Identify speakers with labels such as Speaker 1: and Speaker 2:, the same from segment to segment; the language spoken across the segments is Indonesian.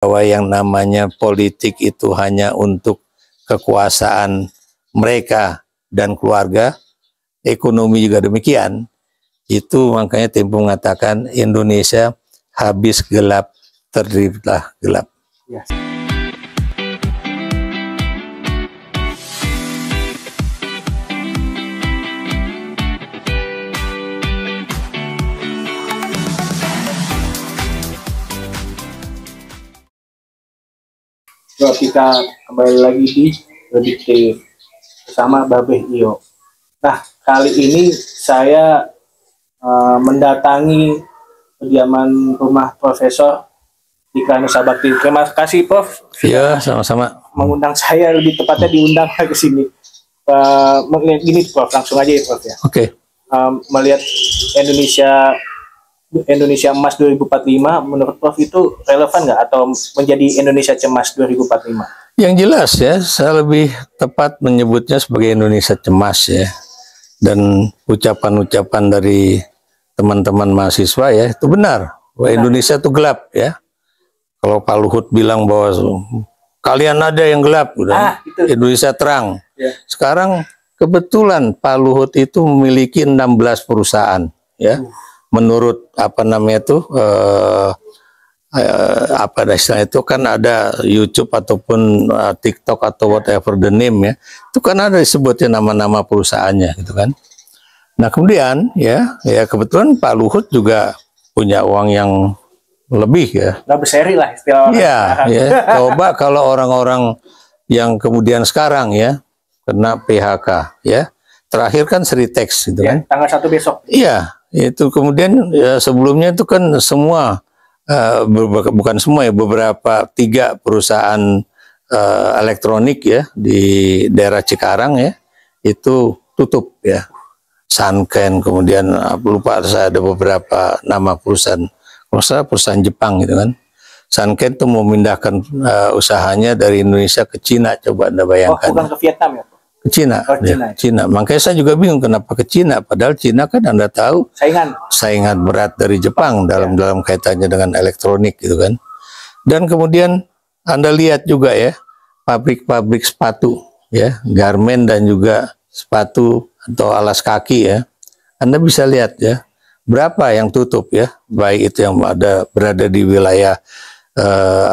Speaker 1: bahwa yang namanya politik itu hanya untuk kekuasaan mereka dan keluarga, ekonomi juga demikian. Itu makanya Tempo mengatakan Indonesia habis gelap, terbitlah gelap.
Speaker 2: Ya. So, kita kembali lagi di Prediktif bersama Babeh Iyo. Nah, kali ini saya mendatangi kediaman rumah Profesor Dika Nusa Bakti. Terima kasih, Prof.
Speaker 1: Iya, sama-sama.
Speaker 2: Mengundang saya, lebih tepatnya diundang ke sini. Gini, Prof, langsung aja ya, Prof ya.
Speaker 1: Oke.
Speaker 2: Melihat Indonesia Emas 2045, menurut Prof itu relevan nggak atau menjadi Indonesia Cemas 2045?
Speaker 1: Yang jelas ya, saya lebih tepat menyebutnya sebagai Indonesia Cemas ya. Dan ucapan-ucapan dari teman-teman mahasiswa ya, itu benar. Bahwa Indonesia itu gelap ya. Kalau Pak Luhut bilang bahwa kalian ada yang gelap, udah. Indonesia terang. Ya. Sekarang kebetulan Pak Luhut itu memiliki 16 perusahaan ya. Menurut apa namanya itu apa istilahnya itu kan ada YouTube ataupun TikTok atau whatever the name ya, itu kan ada disebutnya nama-nama perusahaannya gitu kan. Nah kemudian ya kebetulan Pak Luhut juga punya uang yang lebih ya.
Speaker 2: Nggak berseri lah istilah.
Speaker 1: Ya. Coba kalau orang-orang yang kemudian sekarang ya kena PHK ya, terakhir kan Sritex gitu kan.
Speaker 2: Tanggal 1 besok.
Speaker 1: Iya. Itu kemudian ya, sebelumnya itu kan semua bukan semua ya, beberapa 3 perusahaan elektronik ya di daerah Cikarang ya itu tutup ya. Sanken, kemudian lupa saya ada beberapa nama perusahaan, kalau salah perusahaan Jepang gitu kan. Sanken itu memindahkan usahanya dari Indonesia ke Cina, coba Anda bayangkan.
Speaker 2: Oh, bukan ke Vietnam ya?
Speaker 1: Ke Cina, Cina. Makanya saya juga bingung kenapa ke Cina, padahal Cina kan Anda tahu saingan berat dari Jepang dalam kaitannya dengan elektronik gitu kan. Dan kemudian Anda lihat juga ya pabrik-pabrik sepatu ya, garmen dan juga sepatu atau alas kaki ya. Anda bisa lihat ya berapa yang tutup ya, baik itu yang berada di wilayah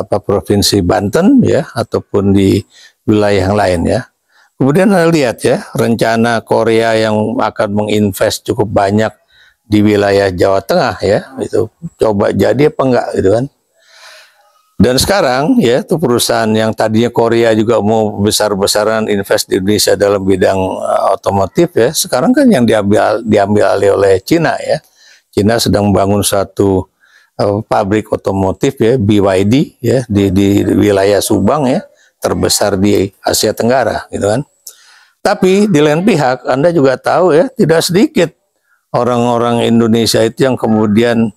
Speaker 1: provinsi Banten ya ataupun di wilayah yang lain ya. Kemudian Anda lihat ya, rencana Korea yang akan menginvest cukup banyak di wilayah Jawa Tengah ya, itu coba jadi apa enggak gitu kan. Dan sekarang ya, itu perusahaan yang tadinya Korea juga mau besar-besaran invest di Indonesia dalam bidang otomotif ya, sekarang kan yang diambil alih oleh Cina ya. Cina sedang membangun suatu pabrik otomotif ya, BYD ya di wilayah Subang ya, terbesar di Asia Tenggara gitu kan. Tapi di lain pihak Anda juga tahu ya, tidak sedikit orang-orang Indonesia itu yang kemudian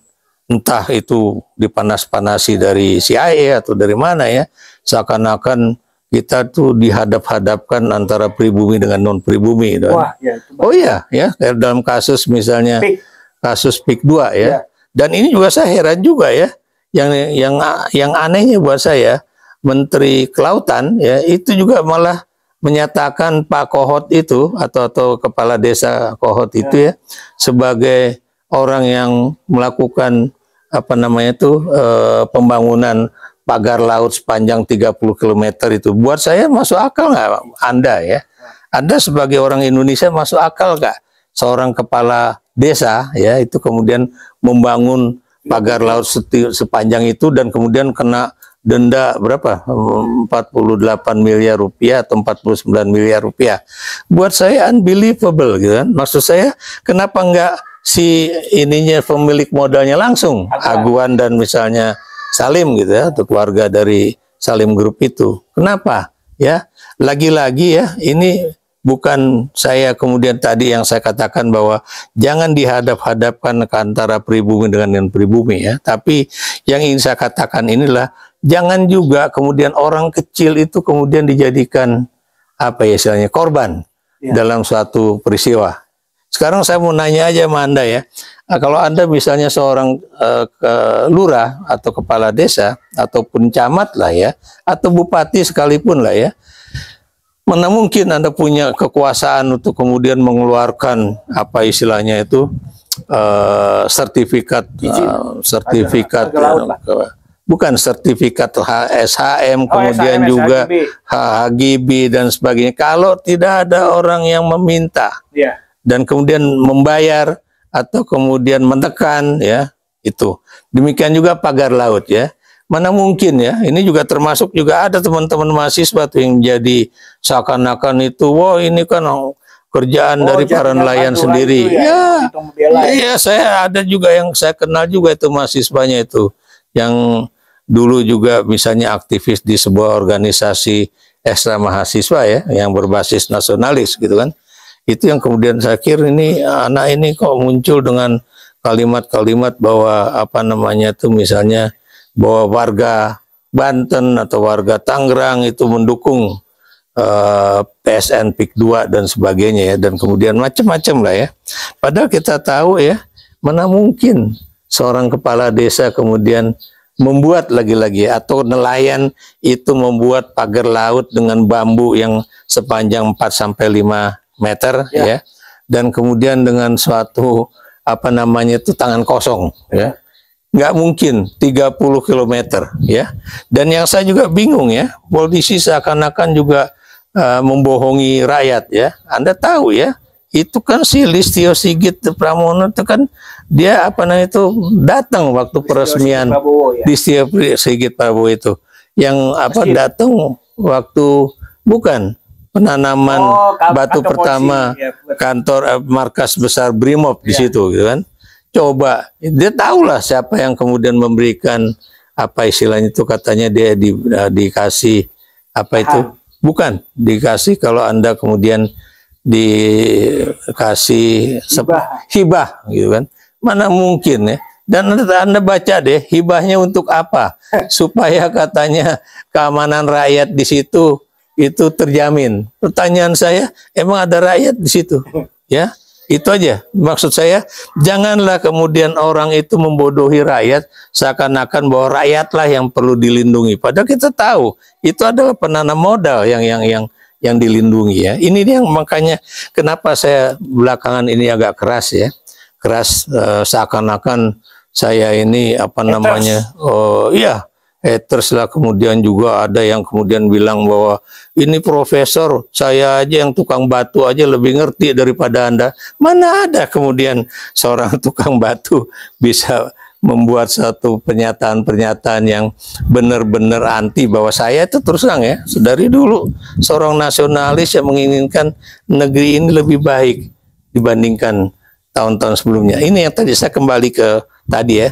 Speaker 1: entah itu dipanas-panasi dari CIA atau dari mana ya, seakan-akan kita tuh dihadap-hadapkan antara pribumi dengan non pribumi gitu.
Speaker 2: Wah, ya,
Speaker 1: oh iya ya, dalam kasus misalnya kasus PIK 2 ya. Dan ini juga saya heran juga ya, yang anehnya buat saya, Menteri Kelautan ya itu juga malah menyatakan Pak Kohot itu atau kepala desa Kohot itu ya sebagai orang yang melakukan apa namanya itu pembangunan pagar laut sepanjang 30 km itu. Buat saya masuk akal nggak Anda ya? Anda sebagai orang Indonesia masuk akal nggak seorang kepala desa ya itu kemudian membangun pagar laut sepanjang itu dan kemudian kena denda berapa? 48 miliar rupiah atau 49 miliar rupiah. Buat saya unbelievable gitu kan. Maksud saya kenapa enggak si ininya pemilik modalnya langsung Aguan dan misalnya Salim gitu ya, atau keluarga dari Salim Group itu. Kenapa? Ya, lagi-lagi ya ini bukan saya kemudian tadi yang saya katakan bahwa jangan dihadap-hadapkan ke antara pribumi dengan pribumi ya. Tapi yang ingin saya katakan inilah jangan juga kemudian orang kecil itu kemudian dijadikan apa ya istilahnya korban dalam suatu peristiwa. Sekarang saya mau nanya aja sama Anda ya. Kalau Anda misalnya seorang lurah atau kepala desa ataupun camat lah ya, atau bupati sekalipun lah ya, mana mungkin Anda punya kekuasaan untuk kemudian mengeluarkan apa istilahnya itu sertifikat bukan sertifikat SHM, kemudian
Speaker 2: SHM,
Speaker 1: juga HGB dan sebagainya. Kalau tidak ada orang yang meminta dan kemudian membayar atau kemudian menekan ya, itu. Demikian juga pagar laut ya. Mana mungkin ya, ini juga termasuk juga ada teman-teman mahasiswa tuh yang jadi seakan-akan itu, wah ini kan kerjaan dari para nelayan sendiri. Ya, saya ada juga yang saya kenal juga itu mahasiswanya itu, yang dulu juga misalnya aktivis di sebuah organisasi ekstra mahasiswa ya, yang berbasis nasionalis gitu kan. Itu yang kemudian saya kira ini anak ini kok muncul dengan kalimat-kalimat bahwa apa namanya itu misalnya bahwa warga Banten atau warga Tangerang itu mendukung PSN PIK 2 dan sebagainya ya, dan kemudian macam-macam lah ya. Padahal kita tahu ya, mana mungkin seorang kepala desa kemudian membuat lagi-lagi atau nelayan itu membuat pagar laut dengan bambu yang sepanjang 4-5 meter ya, dan kemudian dengan suatu apa namanya itu tangan kosong ya, nggak mungkin 30 km ya. Dan yang saya juga bingung ya, polisi seakan-akan juga membohongi rakyat ya. Anda tahu ya, itu kan si Listio Sigit Pramono itu kan dia apa namanya itu datang waktu peresmian Listio Sigit Prabowo itu, yang apa datang waktu bukan penanaman batu pertama kantor markas besar Brimob di situ gitu kan. Coba dia tahulah siapa yang kemudian memberikan apa istilahnya itu, katanya dia dikasih apa itu, bukan dikasih, kalau Anda kemudian dikasih hibah gitu kan, mana mungkin ya. Dan Anda baca deh hibahnya untuk apa, supaya katanya keamanan rakyat di situ itu terjamin. Pertanyaan saya, emang ada rakyat di situ? Ya, itu aja. Maksud saya, janganlah kemudian orang itu membodohi rakyat seakan-akan bahwa rakyatlah yang perlu dilindungi. Padahal kita tahu itu adalah penanam modal yang dilindungi ya. Ini yang makanya kenapa saya belakangan ini agak keras ya. Keras seakan-akan saya ini apa namanya? Oh iya, haters lah. Kemudian juga ada yang kemudian bilang bahwa ini profesor, saya aja yang tukang batu aja lebih ngerti daripada Anda. Mana ada kemudian seorang tukang batu bisa membuat satu pernyataan-pernyataan yang benar-benar anti, bahwa saya itu terus terang ya, dari dulu seorang nasionalis yang menginginkan negeri ini lebih baik dibandingkan tahun-tahun sebelumnya. Ini yang tadi saya kembali ke tadi ya.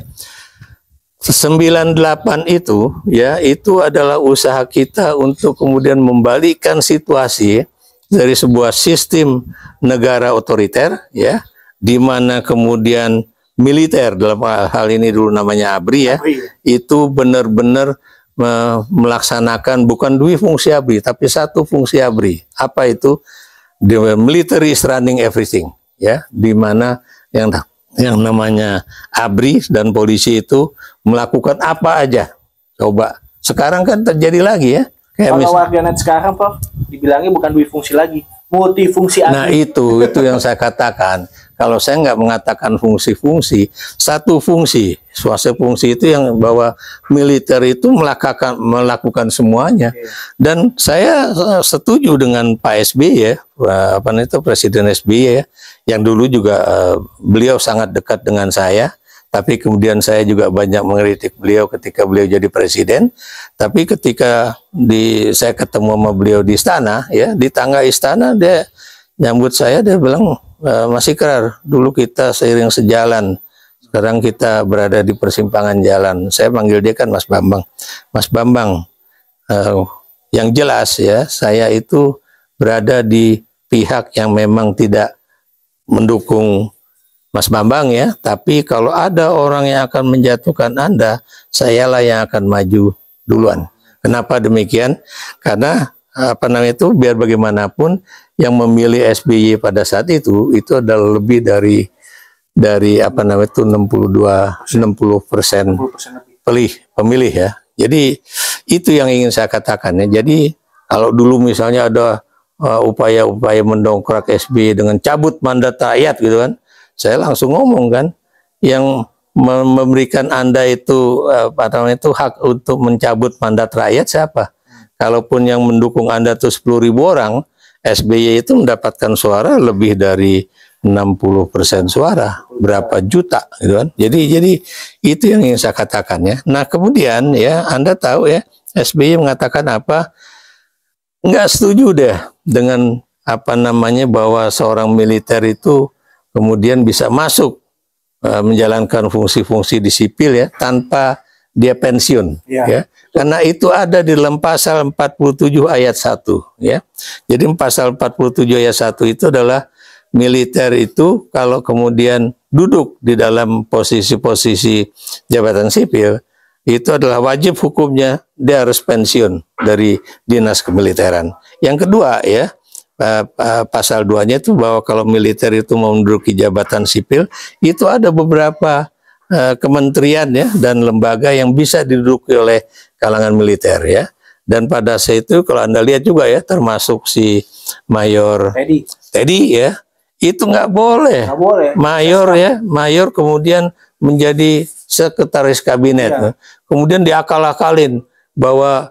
Speaker 1: 98 itu ya, itu adalah usaha kita untuk kemudian membalikkan situasi dari sebuah sistem negara otoriter ya, di mana kemudian militer, dalam hal ini dulu namanya ABRI ya, itu benar-benar melaksanakan bukan dua fungsi ABRI tapi satu fungsi ABRI. Apa itu? The military is running everything ya, di mana yang namanya ABRI dan polisi itu melakukan apa aja. Coba sekarang kan terjadi lagi ya.
Speaker 2: Kalau warganet sekarang Prof, dibilangnya bukan dua fungsi lagi, multifungsi ABRI.
Speaker 1: Nah itu yang saya katakan. Kalau saya nggak mengatakan fungsi-fungsi, satu fungsi, suatu fungsi itu yang bahwa militer itu melakukan semuanya. Dan saya setuju dengan Pak SBY ya, apa itu Presiden SBY ya, yang dulu juga beliau sangat dekat dengan saya. Tapi kemudian saya juga banyak mengkritik beliau ketika beliau jadi presiden. Tapi ketika saya ketemu sama beliau di istana, ya di tangga istana, dia nyambut saya, dia bilang, Mas Ikrar, dulu kita seiring sejalan, sekarang kita berada di persimpangan jalan. Saya panggil dia kan Mas Bambang. Mas Bambang, yang jelas ya, saya itu berada di pihak yang memang tidak mendukung Mas Bambang ya, tapi kalau ada orang yang akan menjatuhkan Anda, sayalah yang akan maju duluan. Kenapa demikian? Karena apa namanya itu, biar bagaimanapun yang memilih SBY pada saat itu adalah lebih dari apa namanya itu 60% pemilih ya. Jadi itu yang ingin saya katakan ya. Jadi kalau dulu misalnya ada upaya-upaya mendongkrak SBY dengan cabut mandat rakyat gitu kan, saya langsung ngomong kan, yang memberikan Anda itu apa namanya itu hak untuk mencabut mandat rakyat siapa? Kalaupun yang mendukung Anda itu 10.000 orang, SBY itu mendapatkan suara lebih dari 60% suara, berapa juta gitu kan. Jadi itu yang ingin saya katakan ya. Nah kemudian ya Anda tahu ya, SBY mengatakan apa? Nggak setuju deh dengan apa namanya bahwa seorang militer itu kemudian bisa masuk menjalankan fungsi-fungsi di sipil ya tanpa dia pensiun ya. Karena itu ada di dalam pasal 47 ayat 1 ya. Jadi pasal 47 ayat 1 itu adalah militer itu kalau kemudian duduk di dalam posisi-posisi jabatan sipil itu adalah wajib hukumnya dia harus pensiun dari dinas kemiliteran. Yang kedua ya, pasal 2-nya itu bahwa kalau militer itu mau menduduki jabatan sipil itu ada beberapa kementerian ya dan lembaga yang bisa diduduki oleh kalangan militer ya. Dan pada saat itu kalau Anda lihat juga ya, termasuk si Mayor Teddy ya, itu nggak boleh. Mayor ya, mayor kemudian menjadi sekretaris kabinet. Kemudian diakal-akalin bahwa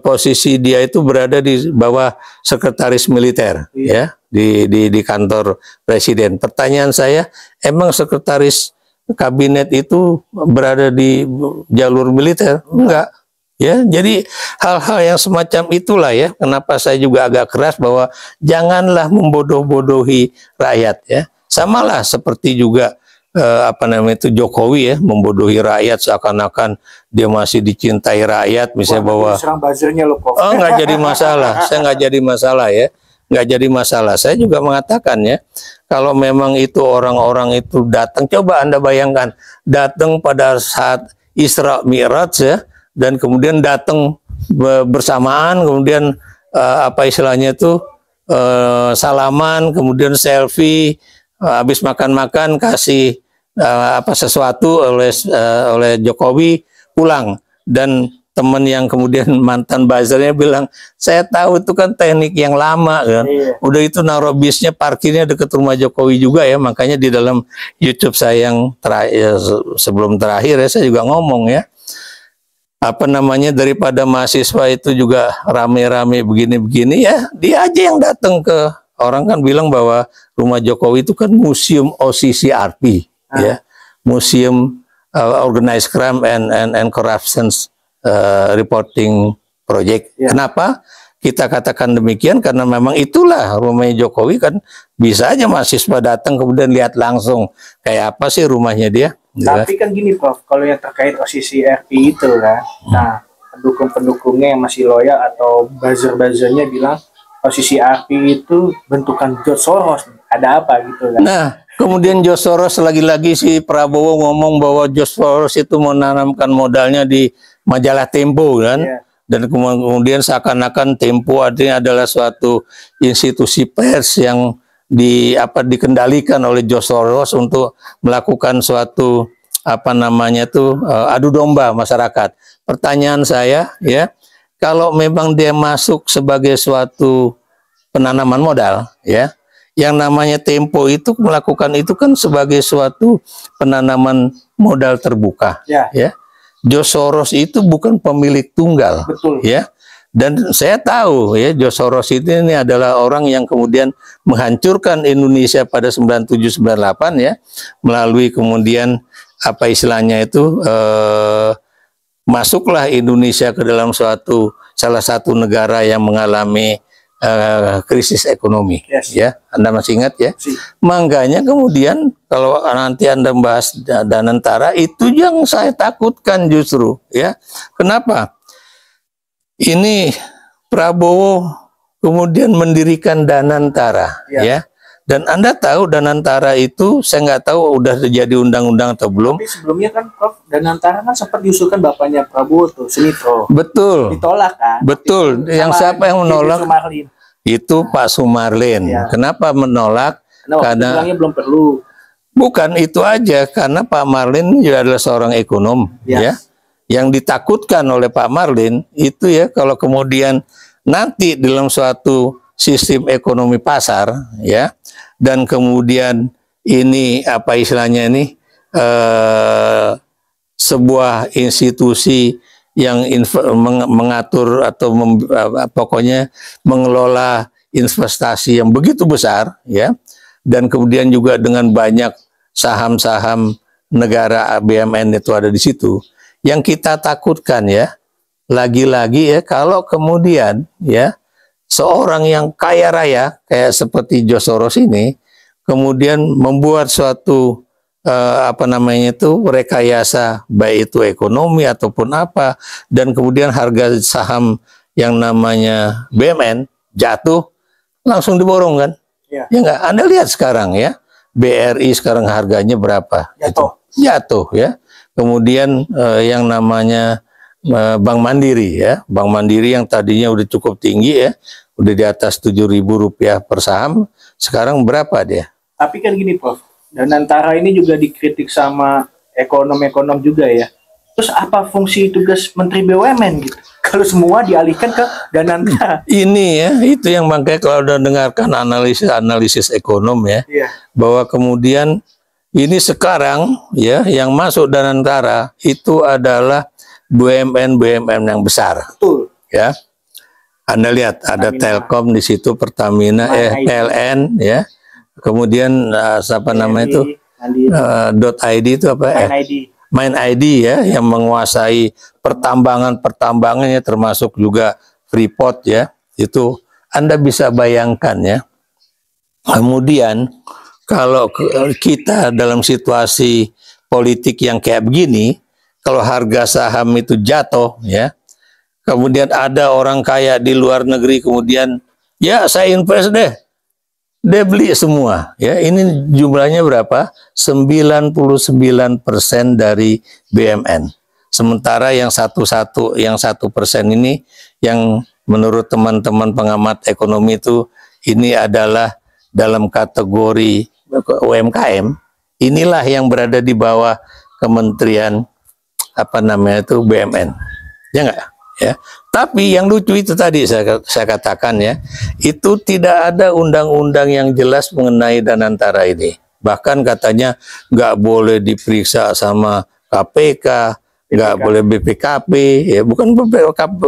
Speaker 1: posisi dia itu berada di bawah sekretaris militer ya di kantor presiden. Pertanyaan saya, emang sekretaris kabinet itu berada di jalur militer? Enggak. Ya, jadi hal-hal yang semacam itulah ya kenapa saya juga agak keras bahwa janganlah membodoh-bodohi rakyat ya. Samalah seperti juga apa namanya itu Jokowi ya, membodohi rakyat seakan-akan dia masih dicintai rakyat, misalnya bahwa nggak jadi masalah. Saya nggak jadi masalah ya, nggak jadi masalah. Saya juga mengatakan ya, kalau memang itu orang-orang itu datang, coba Anda bayangkan datang pada saat Isra Mi'raj ya, dan kemudian datang bersamaan, kemudian apa istilahnya itu salaman, kemudian selfie, habis makan-makan kasih apa sesuatu oleh Jokowi, pulang. Dan teman yang kemudian mantan buzzernya bilang, saya tahu itu kan teknik yang lama kan. Udah itu naruh bisnya parkirnya dekat rumah Jokowi juga ya. Makanya di dalam YouTube saya yang terakhir, sebelum terakhir ya, saya juga ngomong ya, apa namanya, daripada mahasiswa itu juga rame-rame begini-begini ya, dia aja yang datang ke, orang kan bilang bahwa rumah Jokowi itu kan museum OCCRP ya, museum Organized Crime and Corruptions Reporting Project. Kenapa kita katakan demikian? Karena memang itulah rumahnya Jokowi kan, bisa aja mahasiswa datang kemudian lihat langsung kayak apa sih rumahnya dia.
Speaker 2: Tapi kan gini Prof, kalau yang terkait OCCRP itu kan, nah pendukung-pendukungnya yang masih loyal atau buzzer-buzzernya bilang OCCRP itu bentukan George Soros, ada apa gitu kan? Nah,
Speaker 1: kemudian George Soros lagi-lagi si Prabowo ngomong bahwa George Soros itu menanamkan modalnya di majalah Tempo kan, dan kemudian seakan-akan Tempo artinya adalah suatu institusi pers yang dikendalikan oleh George Soros untuk melakukan suatu apa namanya tuh adu domba masyarakat. Pertanyaan saya ya, kalau memang dia masuk sebagai suatu penanaman modal ya, yang namanya Tempo itu melakukan itu kan sebagai suatu penanaman modal terbuka ya. George Soros itu bukan pemilik tunggal.
Speaker 2: Betul.
Speaker 1: Ya. Dan saya tahu ya, George Soros ini adalah orang yang kemudian menghancurkan Indonesia pada 97-98 ya, melalui kemudian apa istilahnya itu masuklah Indonesia ke dalam salah satu negara yang mengalami krisis ekonomi. Ya, Anda masih ingat ya? Makanya kemudian kalau nanti Anda membahas Danantara, itu yang saya takutkan justru ya. Kenapa? Ini Prabowo kemudian mendirikan Danantara ya. Dan Anda tahu Danantara itu, saya nggak tahu udah jadi undang-undang atau belum.
Speaker 2: Tapi sebelumnya kan Prof, Danantara kan sempat diusulkan bapaknya Prabowo tuh, Sumitro.
Speaker 1: Betul.
Speaker 2: Ditolak kan?
Speaker 1: Betul. Yang siapa yang menolak? Itu Pak Sumarlin.
Speaker 2: Ya.
Speaker 1: Kenapa menolak? Karena
Speaker 2: belum perlu.
Speaker 1: Bukan itu aja, karena Pak Marlin juga adalah seorang ekonom, ya. Yang ditakutkan oleh Pak Marlin itu ya kalau kemudian nanti dalam suatu sistem ekonomi pasar, ya, dan kemudian ini apa istilahnya ini sebuah institusi yang mengatur atau pokoknya mengelola investasi yang begitu besar, ya, dan kemudian juga dengan banyak saham-saham negara BUMN itu ada di situ. Yang kita takutkan ya, lagi-lagi ya, kalau kemudian ya seorang yang kaya raya kayak seperti George Soros ini kemudian membuat suatu apa namanya itu rekayasa, baik itu ekonomi ataupun apa, dan kemudian harga saham yang namanya BUMN jatuh, langsung diborong kan? Ya nggak? Anda lihat sekarang ya, BRI sekarang harganya berapa? Jatuh ya. Kemudian yang namanya Bank Mandiri ya, Bank Mandiri yang tadinya udah cukup tinggi ya, udah di atas Rp7.000 per saham, sekarang berapa dia?
Speaker 2: Tapi kan gini Prof, Danantara ini juga dikritik sama ekonom-ekonom juga ya. Terus apa fungsi tugas Menteri BUMN gitu? Kalau semua dialihkan ke Danantara.
Speaker 1: Ini ya, itu yang makanya kalau udah dengarkan analisis ekonom ya, bahwa kemudian ini sekarang ya yang masuk Danantara itu adalah BUMN yang besar.
Speaker 2: Betul.
Speaker 1: Ya. Anda lihat ada Telkom di situ, Pertamina, PLN ya. Kemudian siapa nama itu? .id itu apa? Main ID ya, yang menguasai pertambangannya termasuk juga Freeport ya. Itu Anda bisa bayangkan ya. Kemudian kalau kita dalam situasi politik yang kayak begini, kalau harga saham itu jatuh ya, kemudian ada orang kaya di luar negeri kemudian ya saya invest deh, dia beli semua ya. Ini jumlahnya berapa? 99% dari BUMN. Sementara yang 1% ini yang menurut teman-teman pengamat ekonomi itu ini adalah dalam kategori UMKM. Inilah yang berada di bawah kementerian apa namanya itu BUMN. Ya enggak? Ya. Tapi yang lucu itu tadi saya katakan ya, itu tidak ada undang-undang yang jelas mengenai Danantara ini. Bahkan katanya nggak boleh diperiksa sama KPK, nggak boleh BPKP, ya bukan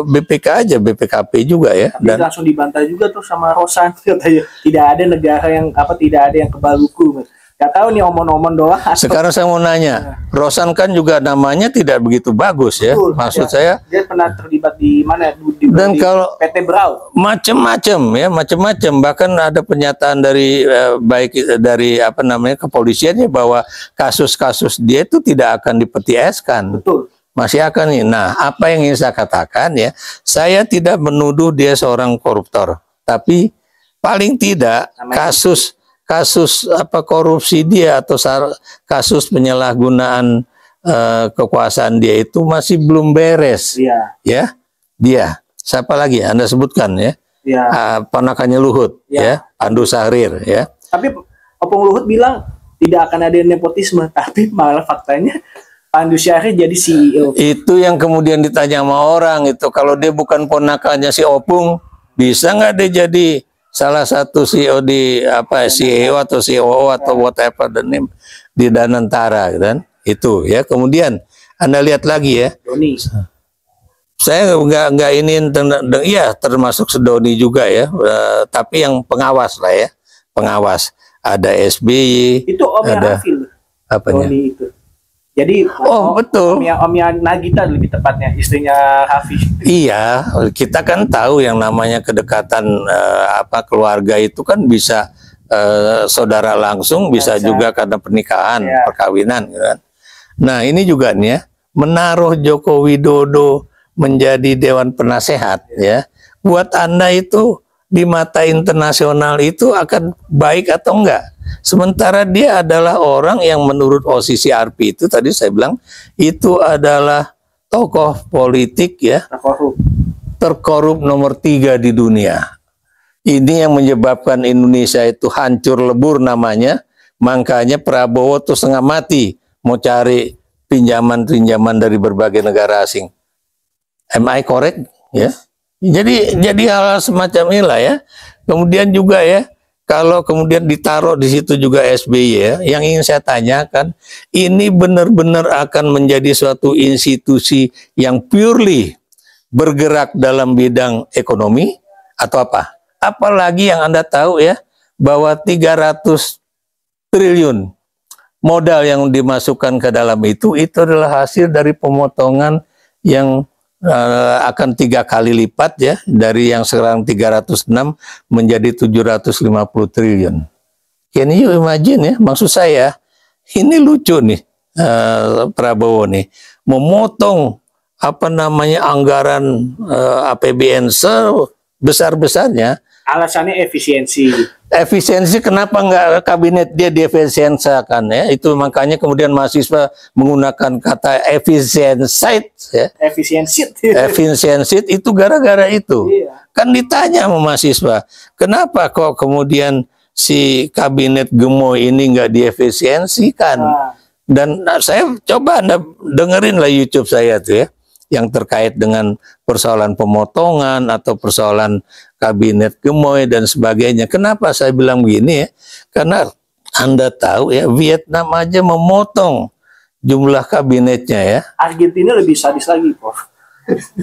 Speaker 1: BPK aja, BPKP juga ya.
Speaker 2: Tapi dan langsung dibantah juga tuh sama Rosan, katanya tidak ada negara yang tidak ada yang kebal hukum. Gak tahu nih omon-omon doang.
Speaker 1: Sekarang saya mau nanya, Rosan kan juga namanya tidak begitu bagus ya.
Speaker 2: Betul,
Speaker 1: maksud saya
Speaker 2: dia pernah terlibat di mana?
Speaker 1: Dan kalau
Speaker 2: PT Brau.
Speaker 1: Macam-macam ya, macam-macam. Bahkan ada pernyataan dari baik dari apa namanya kepolisiannya bahwa kasus-kasus dia itu tidak akan dipetieskan.
Speaker 2: Betul.
Speaker 1: Masih akan nih. Nah, apa yang ingin saya katakan ya, saya tidak menuduh dia seorang koruptor, tapi paling tidak kasus apa korupsi dia atau kasus penyalahgunaan kekuasaan dia itu masih belum beres.
Speaker 2: Iya.
Speaker 1: Ya, dia. Siapa lagi Anda sebutkan ya?
Speaker 2: Iya.
Speaker 1: Ponakannya Luhut ya, Pandu Sahrir ya.
Speaker 2: Tapi Opung Luhut bilang tidak akan ada nepotisme, tapi malah faktanya Pandu Sahrir jadi CEO.
Speaker 1: Itu yang kemudian ditanya sama orang itu, kalau dia bukan ponakannya si Opung, bisa nggak dia jadi salah satu CEO di apa CEO atau COO atau whatever the name di Danantara kan? Itu ya. Kemudian Anda lihat lagi ya.
Speaker 2: Doni.
Speaker 1: Saya nggak ini iya termasuk Sedoni juga ya. Tapi yang pengawas lah ya. Pengawas. Ada SBY.
Speaker 2: Itu Om
Speaker 1: ada
Speaker 2: Hafil.
Speaker 1: Apanya?
Speaker 2: Doni itu. Jadi
Speaker 1: betul.
Speaker 2: Omnya Nagita lebih tepatnya, istrinya Hafiz.
Speaker 1: Iya, kita kan tahu yang namanya kedekatan apa keluarga itu kan bisa saudara langsung, bisa juga karena pernikahan, perkawinan, kan. Nah, ini juga nih ya, menaruh Joko Widodo menjadi Dewan Penasehat ya. Buat Anda itu di mata internasional itu akan baik atau enggak. Sementara dia adalah orang yang menurut posisi RP itu tadi saya bilang itu adalah tokoh politik ya terkorup nomor 3 di dunia. Ini yang menyebabkan Indonesia itu hancur lebur namanya. Makanya Prabowo tuh setengah mati mau cari pinjaman-pinjaman dari berbagai negara asing. Am I correct? Ya. Jadi hal semacam inilah ya. Kemudian juga ya, kalau kemudian ditaruh di situ juga SBY ya, yang ingin saya tanyakan, ini benar-benar akan menjadi suatu institusi yang purely bergerak dalam bidang ekonomi atau apa? Apalagi yang Anda tahu ya, bahwa 300 triliun modal yang dimasukkan ke dalam itu adalah hasil dari pemotongan yang akan 3 kali lipat ya, dari yang sekarang 306 menjadi 750 triliun. Can you imagine ya, maksud saya ini lucu nih Prabowo nih, memotong apa namanya anggaran APBN sebesar-besarnya.
Speaker 2: Alasannya efisiensi.
Speaker 1: Efisiensi, kenapa nggak kabinet dia diefisiensikan ya? Itu makanya kemudian mahasiswa menggunakan kata efisiensit ya. Efisiensit itu gara-gara itu. Iya. Kan ditanya sama mahasiswa, kenapa kok kemudian si kabinet gemoy ini nggak diefisiensikan? Dan saya coba Anda dengerin lah YouTube saya tuh ya, yang terkait dengan persoalan pemotongan atau persoalan kabinet gemoy dan sebagainya. Kenapa saya bilang begini ya? Karena Anda tahu ya, Vietnam aja memotong jumlah kabinetnya ya.
Speaker 2: Argentina lebih sadis lagi, Prof.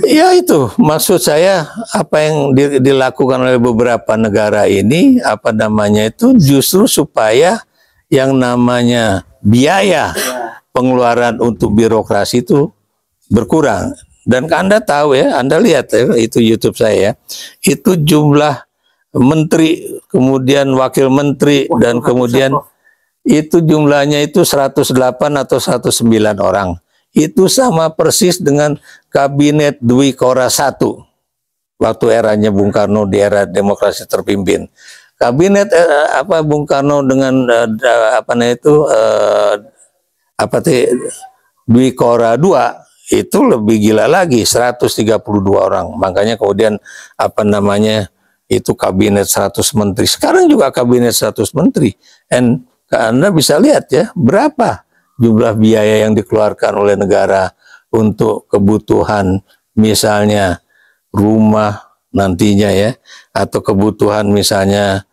Speaker 1: Ya itu, maksud saya apa yang dilakukan oleh beberapa negara ini, apa namanya itu, justru supaya yang namanya biaya pengeluaran untuk birokrasi itu berkurang. Dan Anda tahu ya, Anda lihat ya, itu YouTube saya ya, itu jumlah menteri, kemudian wakil menteri, dan kemudian itu jumlahnya itu 108 atau 109 orang. Itu sama persis dengan kabinet Dwi Kora I waktu eranya Bung Karno, di era demokrasi terpimpin. Kabinet Bung Karno dengan Dwi Kora II itu lebih gila lagi, 132 orang. Makanya kemudian apa namanya itu kabinet 100 menteri. Sekarang juga kabinet 100 menteri. And Anda bisa lihat ya, berapa jumlah biaya yang dikeluarkan oleh negara untuk kebutuhan misalnya rumah nantinya ya, atau kebutuhan misalnya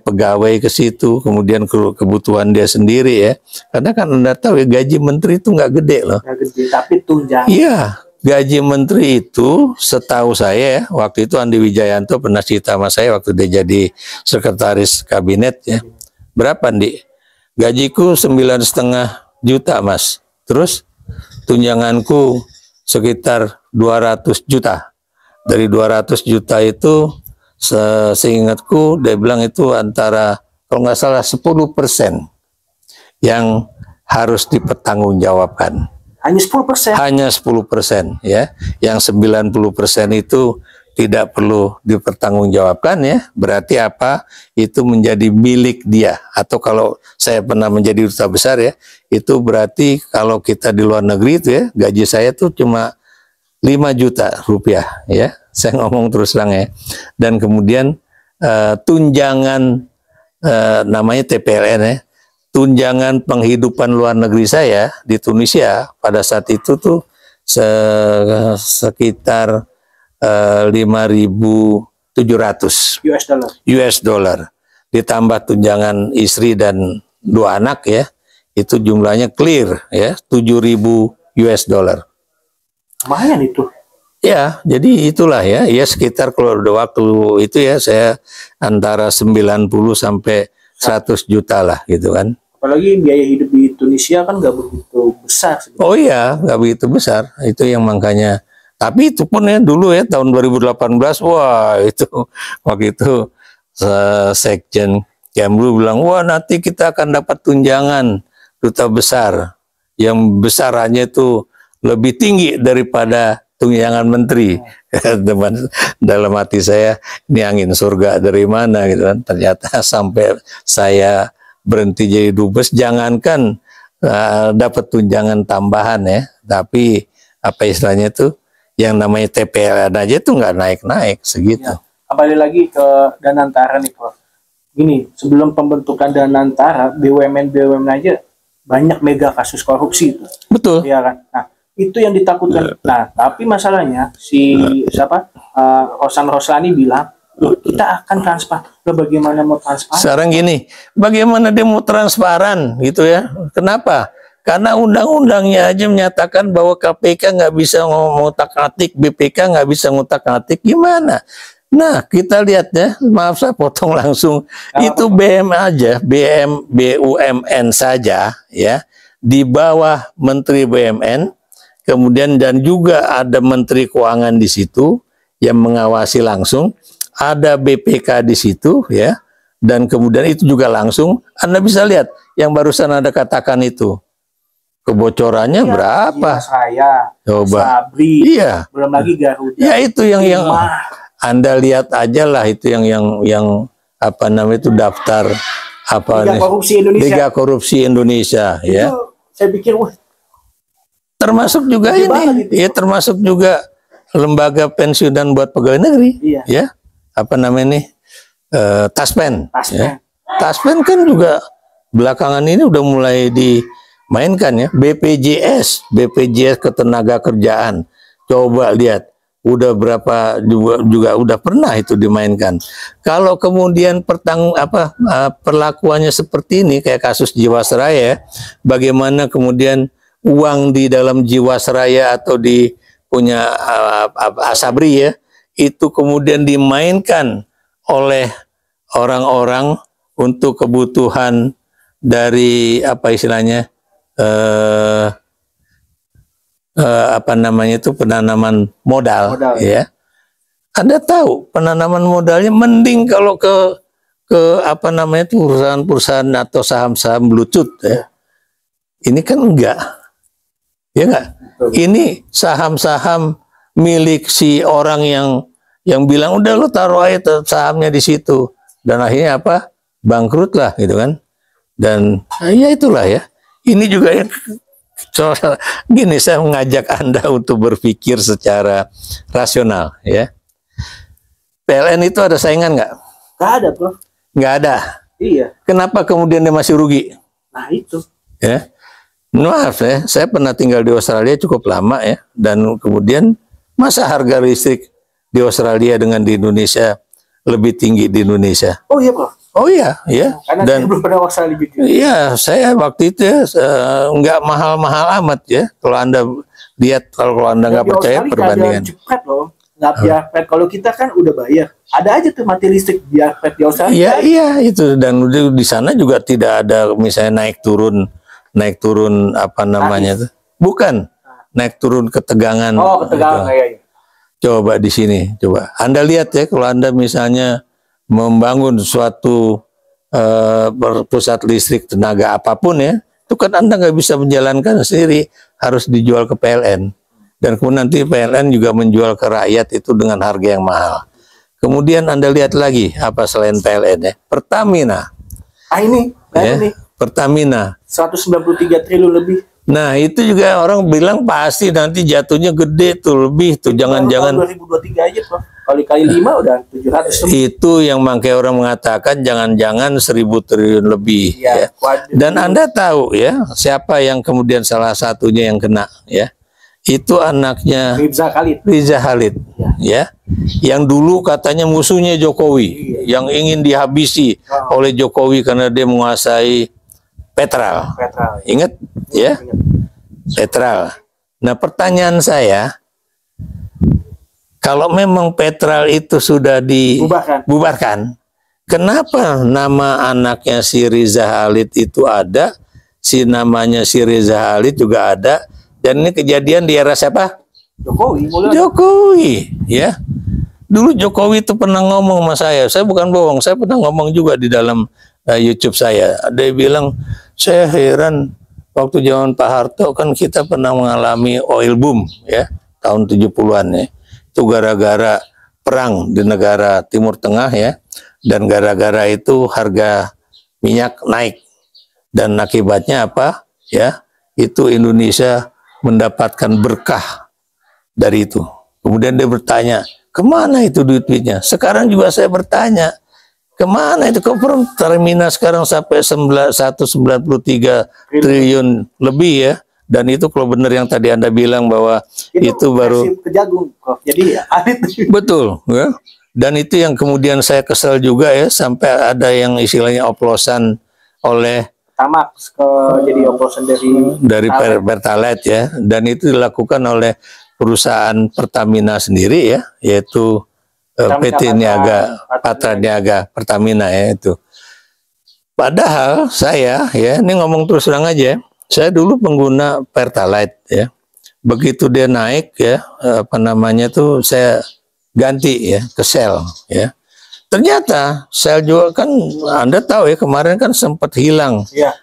Speaker 1: pegawai ke situ, kemudian kebutuhan dia sendiri ya. Karena kan Anda tahu ya, gaji menteri itu nggak gede loh.
Speaker 2: Nggak gede, tapi tunjangan.
Speaker 1: Iya, gaji menteri itu setahu saya ya, waktu itu Andi Wijayanto pernah cerita sama saya waktu dia jadi sekretaris kabinet ya. Berapa Andi? Gajiku 9,5 juta Mas. Terus tunjanganku sekitar 200 juta. Dari 200 juta itu seingatku dia bilang itu antara kalau nggak salah 10% yang harus dipertanggungjawabkan.
Speaker 2: Hanya 10%?
Speaker 1: Hanya 10% ya. Yang 90% itu tidak perlu dipertanggungjawabkan ya. Berarti apa? Itu menjadi milik dia. Atau kalau saya pernah menjadi duta besar ya, itu berarti kalau kita di luar negeri itu ya, gaji saya tuh cuma 5 juta rupiah ya. Saya ngomong terus terang ya. Dan kemudian tunjangan namanya TPLN ya, tunjangan penghidupan luar negeri saya di Tunisia pada saat itu tuh sekitar 5.700 US dollar ditambah tunjangan istri dan 2 anak ya, itu jumlahnya clear ya 7.000 US dollar.
Speaker 2: Lumayan itu.
Speaker 1: Ya, jadi itulah ya, ya sekitar kalau udah waktu itu ya saya antara 90 sampai 100 juta lah gitu kan.
Speaker 2: Apalagi biaya hidup di Tunisia kan nggak begitu besar. Sebenarnya.
Speaker 1: Oh iya, nggak begitu besar. Itu yang makanya. Tapi itu pun ya dulu ya tahun 2018, wah itu waktu itu Sekjen Kemlu bilang, wah nanti kita akan dapat tunjangan duta besar yang besarannya itu lebih tinggi daripada tunjangan menteri. Teman, dalam hati saya, ini angin surga dari mana gitu kan. Ternyata sampai saya berhenti jadi dubes, jangankan dapat tunjangan tambahan ya, tapi apa istilahnya itu, yang namanya TPLN aja itu nggak naik-naik segitu.
Speaker 2: Ya. Kembali lagi ke Danantara nih, Prof. Gini, sebelum pembentukan Danantara, BUMN aja banyak mega kasus korupsi itu.
Speaker 1: Betul.
Speaker 2: Iya kan? Nah, itu yang ditakutkan. Nah, tapi masalahnya si Rosan Roslani bilang, loh, kita akan transparan. Loh, bagaimana mau transparan?
Speaker 1: Sekarang gini, bagaimana dia mau transparan gitu ya? Kenapa? Karena undang-undangnya aja menyatakan bahwa KPK nggak bisa ngutak-ngatik, BPK nggak bisa ngutak-ngatik, gimana? Nah, kita lihat ya, maaf saya potong langsung, itu BM aja, BUMN saja ya, di bawah Menteri BUMN, kemudian dan juga ada Menteri Keuangan di situ yang mengawasi langsung, ada BPK di situ ya, dan kemudian itu juga langsung, Anda bisa lihat yang barusan Anda katakan itu. Kebocorannya berapa?
Speaker 2: Saya,
Speaker 1: coba.
Speaker 2: Sabri,
Speaker 1: iya.
Speaker 2: Belum lagi Garuda.
Speaker 1: Ya itu yang Anda lihat aja lah, itu yang apa namanya itu, daftar apa
Speaker 2: Liga Korupsi Indonesia.
Speaker 1: Liga Korupsi Indonesia itu, ya.
Speaker 2: Saya pikir wah,
Speaker 1: termasuk juga ini, ya termasuk juga lembaga pensiunan buat pegawai negeri,
Speaker 2: iya.
Speaker 1: Ya. Apa namanya ini? Taspen.
Speaker 2: Taspen.
Speaker 1: Ya. Taspen kan juga belakangan ini udah mulai dimainkan ya. BPJS Ketenagakerjaan. Coba lihat, udah berapa juga udah pernah itu dimainkan. Kalau kemudian perlakuannya seperti ini kayak kasus Jiwasraya, bagaimana kemudian uang di dalam Jiwasraya atau di punya Asabri ya, itu kemudian dimainkan oleh orang-orang untuk kebutuhan dari apa istilahnya apa namanya itu, penanaman modal ya. Anda tahu penanaman modalnya mending kalau ke apa namanya itu, perusahaan-perusahaan atau saham-saham blucut ya. Ini kan enggak. Ya enggak? Ini saham-saham milik si orang yang bilang udah lo taruh aja sahamnya di situ, dan akhirnya apa? Bangkrut lah gitu kan. Dan ya itulah ya. Ini juga yang gini, saya mengajak Anda untuk berpikir secara rasional ya. PLN itu ada saingan nggak?
Speaker 2: Nggak ada, Prof.
Speaker 1: Nggak ada.
Speaker 2: Iya.
Speaker 1: Kenapa kemudian dia masih rugi?
Speaker 2: Nah itu.
Speaker 1: Ya. Maaf ya, saya pernah tinggal di Australia cukup lama ya, dan kemudian masa harga listrik di Australia dengan di Indonesia lebih tinggi di Indonesia?
Speaker 2: Oh iya, Prof.
Speaker 1: Oh iya, ya.
Speaker 2: Karena dan belum pernah Australia gitu.
Speaker 1: Iya, saya waktu itu ya nggak mahal-mahal amat ya. Kalau Anda lihat, kalau Anda nggak percaya perbandingan.
Speaker 2: Cepat loh. Nggak biar pet. Kalau kita kan udah bayar. Ada aja tuh mati listrik biar pet di Australia.
Speaker 1: Iya, iya itu, dan di sana juga tidak ada misalnya naik turun apa namanya tuh. Bukan naik turun ketegangan.
Speaker 2: Oh, ketegangan kayaknya.
Speaker 1: Coba di sini, coba Anda lihat ya, kalau Anda misalnya membangun suatu pusat listrik tenaga apapun ya, itu kan Anda nggak bisa menjalankan sendiri, harus dijual ke PLN, dan kemudian nanti PLN juga menjual ke rakyat itu dengan harga yang mahal. Kemudian Anda lihat lagi apa selain PLN ya, Pertamina.
Speaker 2: Ini
Speaker 1: Pertamina
Speaker 2: 193 triliun lebih.
Speaker 1: Nah itu juga orang bilang pasti nanti jatuhnya gede tuh, lebih tuh, jangan-jangan
Speaker 2: 2023 aja, Prof. Kali 5 udah 700.
Speaker 1: Itu yang makanya orang mengatakan jangan-jangan 1.000 triliun lebih ya. Dan Anda tahu ya siapa yang kemudian salah satunya yang kena ya? Itu anaknya Riza Khalid ya. Yang dulu katanya musuhnya Jokowi, yang ingin dihabisi oleh Jokowi karena dia menguasai Petral. Ingat ya? Petral. Nah, pertanyaan saya, kalau memang Petral itu sudah dibubarkan, kenapa nama anaknya si Riza Khalid itu ada, si namanya si Riza Khalid juga ada, dan ini kejadian di era siapa? Jokowi, ya. Dulu Jokowi itu pernah ngomong sama saya bukan bohong, saya pernah ngomong juga di dalam YouTube saya. Dia bilang, saya heran waktu zaman Pak Harto kan kita pernah mengalami oil boom, ya. tahun 70-an ya. Itu gara-gara perang di negara Timur Tengah ya. Dan gara-gara itu harga minyak naik. Dan akibatnya apa? Ya, itu Indonesia mendapatkan berkah dari itu. Kemudian dia bertanya, kemana itu duit-duitnya? Sekarang juga saya bertanya, kemana itu? Kok Pertamina sekarang sampai 193 triliun lebih ya? Dan itu kalau benar yang tadi Anda bilang bahwa itu baru
Speaker 2: kejagung kok. Jadi ya,
Speaker 1: betul ya. Dan itu yang kemudian saya kesal juga ya, sampai ada yang istilahnya oplosan oleh
Speaker 2: Pertamax jadi oplosan dari
Speaker 1: Pertalite ya. Dan itu dilakukan oleh perusahaan Pertamina sendiri ya, yaitu PT Niaga, Patra Niaga Pertamina ya itu. Padahal saya ya, ini ngomong terus terang aja, saya dulu pengguna Pertalite ya. Begitu dia naik ya, apa namanya tuh, saya ganti ya ke Shell ya. Ternyata Shell juga kan, Anda tahu ya, kemarin kan sempat hilang ya.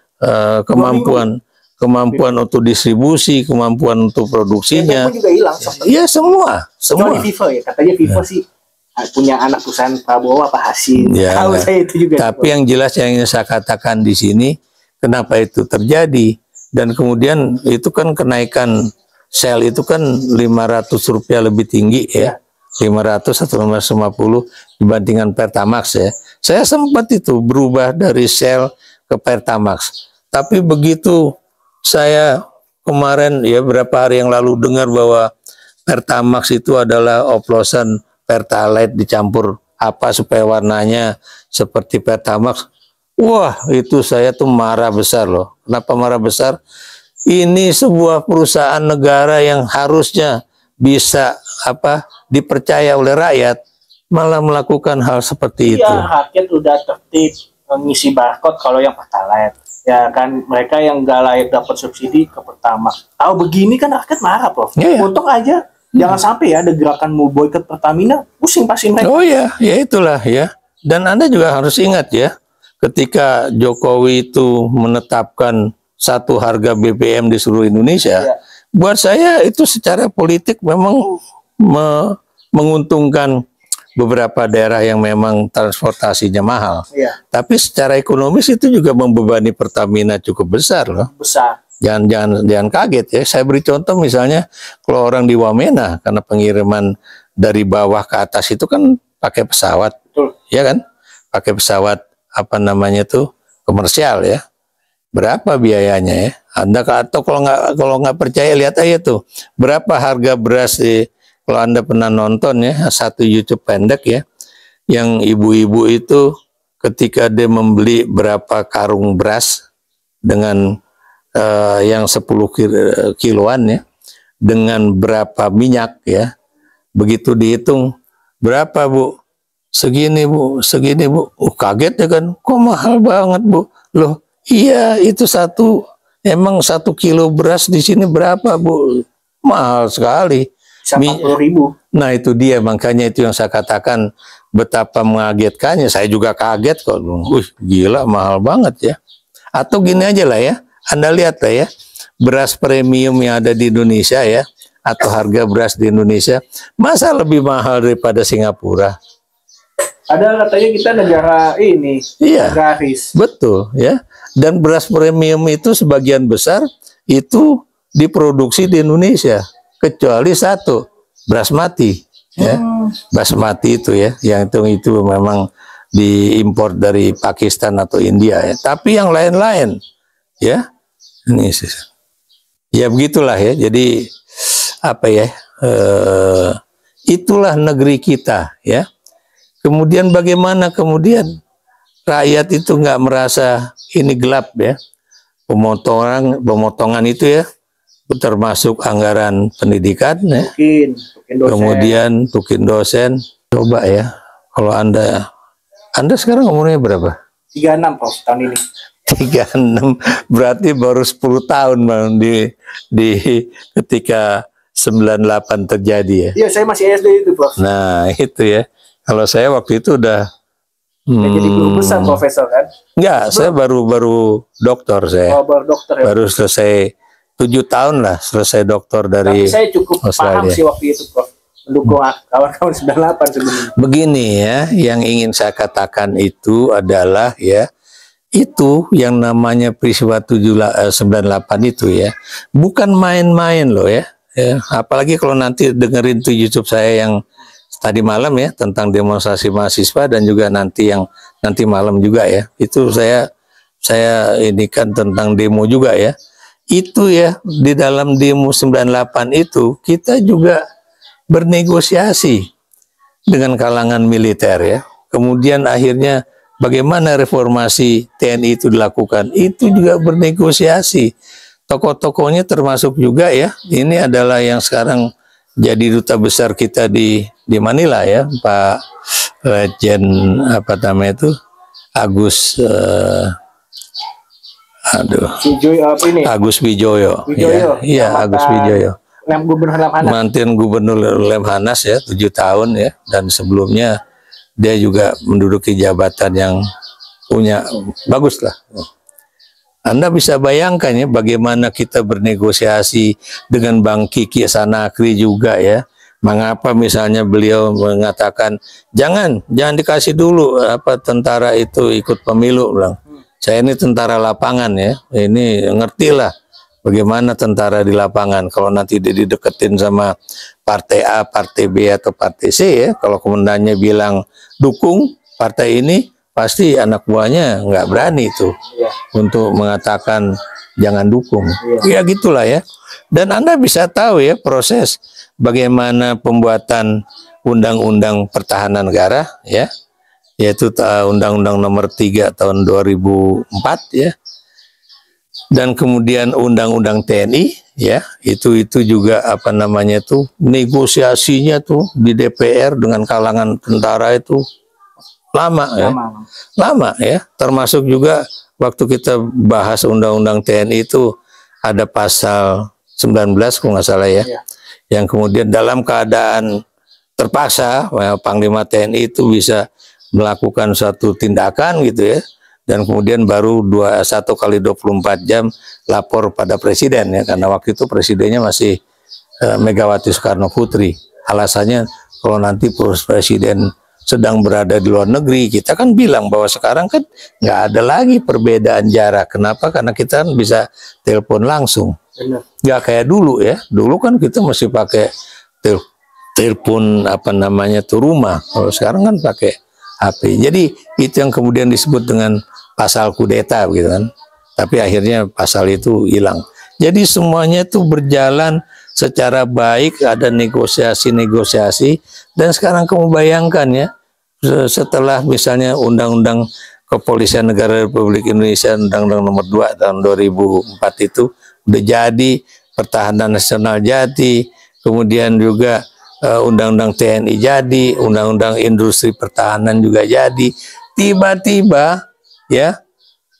Speaker 1: Kemampuan untuk distribusi, kemampuan untuk produksinya.
Speaker 2: Juga hilang.
Speaker 1: Iya semua.
Speaker 2: Di FIFA ya, katanya FIFA sih punya anak perusahaan Prabowo apa Hasim.
Speaker 1: Ya,
Speaker 2: tahu saya itu juga.
Speaker 1: Tapi yang jelas yang ingin saya katakan di sini, kenapa itu terjadi? Dan kemudian itu kan kenaikan Shell itu kan Rp500 lebih tinggi ya. 500 atau 550 dibandingkan Pertamax ya. Saya sempat itu berubah dari Shell ke Pertamax. Tapi begitu saya kemarin ya berapa hari yang lalu dengar bahwa Pertamax itu adalah oplosan Pertalite dicampur apa supaya warnanya seperti Pertamax. Wah, itu saya tuh marah besar loh. Kenapa marah besar? Ini sebuah perusahaan negara yang harusnya bisa dipercaya oleh rakyat, malah melakukan hal seperti itu.
Speaker 2: Rakyat udah tertib mengisi barcode kalau yang Pertalite. Ya kan, mereka yang nggak layak dapat subsidi ke Pertamax. Tahu begini kan rakyat marah, Prof. Untung aja jangan sampai ya ada gerakan mau boikot Pertamina, pusing pasti mereka.
Speaker 1: Oh ya, ya itulah ya. Dan Anda juga harus ingat ya, ketika Jokowi itu menetapkan satu harga BBM di seluruh Indonesia, buat saya itu secara politik memang menguntungkan beberapa daerah yang memang transportasinya mahal. Tapi secara ekonomis itu juga membebani Pertamina cukup besar loh.
Speaker 2: Besar.
Speaker 1: Jangan kaget ya. Saya beri contoh misalnya kalau orang di Wamena, karena pengiriman dari bawah ke atas itu kan pakai pesawat.
Speaker 2: Betul.
Speaker 1: Ya kan? Pakai pesawat apa namanya tuh komersial ya. Berapa biayanya ya? Anda atau kalau nggak percaya lihat aja tuh berapa harga beras kalau Anda pernah nonton ya satu YouTube pendek ya, yang ibu-ibu itu ketika dia membeli berapa karung beras dengan yang 10 kiloan ya, dengan berapa minyak ya, begitu dihitung berapa Bu? Segini Bu, segini Bu. Kaget ya kan? Kok mahal banget Bu? Loh, iya itu emang 1 kilo beras di sini berapa Bu? Mahal sekali.
Speaker 2: 40.000.
Speaker 1: Nah itu dia, makanya itu yang saya katakan betapa mengagetkannya. Saya juga kaget kok. Gila mahal banget ya. Atau gini aja lah ya, Anda lihat lah ya, beras premium yang ada di Indonesia ya, atau harga beras di Indonesia, masa lebih mahal daripada Singapura?
Speaker 2: Ada katanya kita negara ini, agraris.
Speaker 1: Betul ya. Dan beras premium itu sebagian besar itu diproduksi di Indonesia, kecuali satu, basmati ya. Basmati itu ya, yang itu memang diimpor dari Pakistan atau India ya. Tapi yang lain-lain ya, ini ya begitulah ya. Jadi apa ya, itulah negeri kita ya. Kemudian bagaimana kemudian rakyat itu nggak merasa ini gelap ya, pemotongan itu ya, termasuk anggaran pendidikan ya. Kemudian tukin dosen. Coba ya, kalau Anda sekarang umurnya berapa?
Speaker 2: 36 Prof tahun ini.
Speaker 1: 36 berarti baru 10 tahun Bang, di ketika 98 terjadi ya.
Speaker 2: Iya, saya masih SD itu Prof.
Speaker 1: Nah itu ya, kalau saya waktu itu udah
Speaker 2: jadi guru besar profesor kan?
Speaker 1: Enggak, saya baru doktor saya.
Speaker 2: Oh, baru dokter ya.
Speaker 1: Baru selesai 7 tahun lah selesai doktor dari
Speaker 2: Tapi saya cukup
Speaker 1: Australia.
Speaker 2: paham sih waktu itu, Prof. Mendukung kawan-kawan 98 sebenarnya.
Speaker 1: Begini ya, yang ingin saya katakan itu adalah ya, itu yang namanya peristiwa 98 itu ya, bukan main-main loh ya. Apalagi kalau nanti dengerin tuh YouTube saya yang tadi malam ya, tentang demonstrasi mahasiswa, dan juga nanti yang nanti malam juga ya, itu saya ini kan tentang demo juga ya. Itu ya, di dalam demo 98 itu kita juga bernegosiasi dengan kalangan militer ya. Kemudian akhirnya bagaimana reformasi TNI itu dilakukan, itu juga bernegosiasi. Tokoh-tokohnya termasuk juga ya, ini adalah yang sekarang jadi duta besar kita di Manila ya, Pak Legend apa namanya itu, Agus Agus Wijoyo. Iya, Agus Wijoyo. Mantan Gubernur Lemhanas ya, 7 tahun ya, dan sebelumnya dia juga menduduki jabatan yang punya bagus lah. Anda bisa bayangkan ya bagaimana kita bernegosiasi dengan Bang Kiki Sanakri juga ya. Mengapa misalnya beliau mengatakan jangan dikasih dulu apa tentara itu ikut pemilu, bilang. Saya ini tentara lapangan ya. Ini ngertilah bagaimana tentara di lapangan. Kalau nanti dia dideketin sama partai A, partai B atau partai C ya, kalau komandannya bilang dukung partai ini, pasti anak buahnya nggak berani tuh untuk mengatakan jangan dukung. Ya gitulah ya. Dan Anda bisa tahu ya proses bagaimana pembuatan Undang-Undang Pertahanan Negara ya, yaitu Undang-Undang Nomor 3 tahun 2004 ya. Dan kemudian Undang-Undang TNI ya, itu juga apa namanya tuh, negosiasinya tuh di DPR dengan kalangan tentara itu lama ya. Termasuk juga waktu kita bahas Undang-Undang TNI itu ada pasal 19 kalau nggak salah ya, yang kemudian dalam keadaan terpaksa Panglima TNI itu bisa melakukan suatu tindakan gitu ya, dan kemudian baru 1 kali 24 jam lapor pada presiden ya, karena waktu itu presidennya masih Megawati Soekarno Putri. Alasannya kalau nanti presiden sedang berada di luar negeri, kita kan bilang bahwa sekarang kan nggak ada lagi perbedaan jarak. Kenapa? Karena kita kan bisa telepon langsung. Nggak kayak dulu ya. Dulu kan kita masih pakai telepon apa namanya tuh rumah. Kalau sekarang kan pakai HP. Jadi itu yang kemudian disebut dengan pasal kudeta gitu kan. Tapi akhirnya pasal itu hilang. Jadi semuanya itu berjalan secara baik, ada negosiasi, dan sekarang kamu bayangkan ya, setelah misalnya Undang-Undang Kepolisian Negara Republik Indonesia, Undang-Undang Nomor 2 tahun 2004 itu udah jadi, Pertahanan Nasional jadi, kemudian juga Undang-Undang TNI jadi, Undang-Undang Industri Pertahanan juga jadi. Tiba-tiba ya,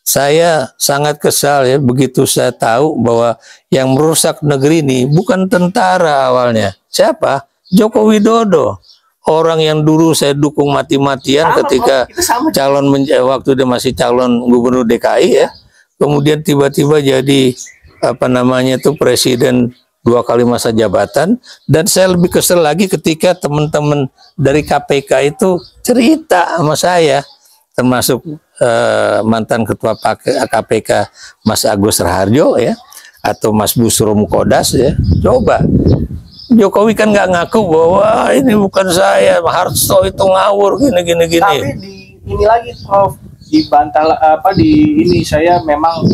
Speaker 1: saya sangat kesal ya begitu saya tahu bahwa yang merusak negeri ini bukan tentara awalnya. Siapa? Joko Widodo. Orang yang dulu saya dukung mati-matian ketika calon waktu dia masih calon gubernur DKI ya. Kemudian tiba-tiba jadi apa namanya itu presiden 2 kali masa jabatan. Dan saya lebih kesel lagi ketika teman-teman dari KPK itu cerita sama saya, termasuk mantan ketua KPK Mas Agus Raharjo ya, atau Mas Busro Mukodas ya. Coba Jokowi kan nggak ngaku bahwa ini bukan saya, Harto itu ngawur gini.
Speaker 2: Tapi ini lagi Prof, dibantah di ini saya memang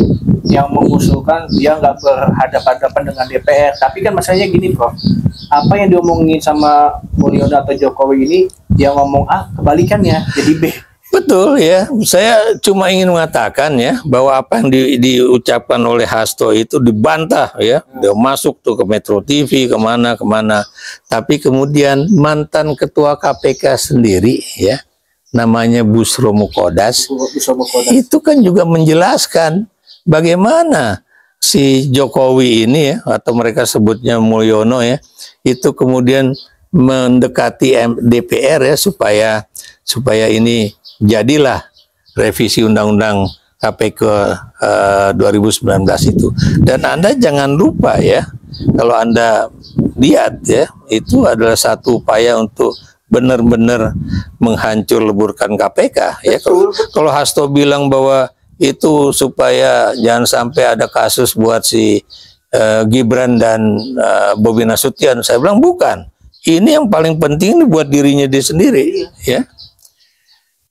Speaker 2: yang mengusulkan dia nggak berhadapan-hadapan dengan DPR. Tapi kan masalahnya gini Prof, apa yang diomongin sama Mulyono atau Jokowi ini dia ngomong A, kebalikannya jadi B.
Speaker 1: Betul ya, saya cuma ingin mengatakan ya bahwa apa yang diucapkan oleh Hasto itu dibantah ya, dia masuk tuh ke Metro TV kemana. Tapi kemudian mantan ketua KPK sendiri ya, namanya Busro Mukodas, itu kan juga menjelaskan bagaimana si Jokowi ini ya, atau mereka sebutnya Mulyono ya, itu kemudian mendekati DPR ya supaya ini jadilah revisi Undang-Undang KPK 2019 itu. Dan Anda jangan lupa ya, kalau Anda lihat ya, itu adalah satu upaya untuk benar-benar menghancur leburkan KPK ya. Kalau Hasto bilang bahwa itu supaya jangan sampai ada kasus buat si Gibran dan Bobi Nasution, saya bilang bukan. Ini yang paling penting buat dirinya dia sendiri ya.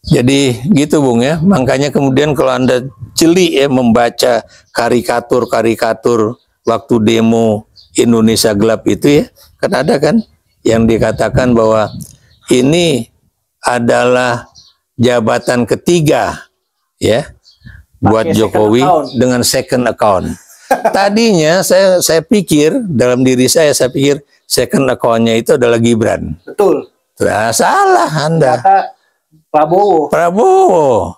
Speaker 1: Jadi gitu Bung ya. Makanya kemudian kalau Anda jeli ya membaca karikatur-karikatur waktu demo Indonesia Gelap itu ya, kan ada kan yang dikatakan bahwa ini adalah jabatan ketiga ya buat Jokowi dengan second account. Tadinya saya pikir dalam diri saya pikir second account-nya itu adalah Gibran.
Speaker 2: Betul.
Speaker 1: Nah, salah Anda. Prabowo.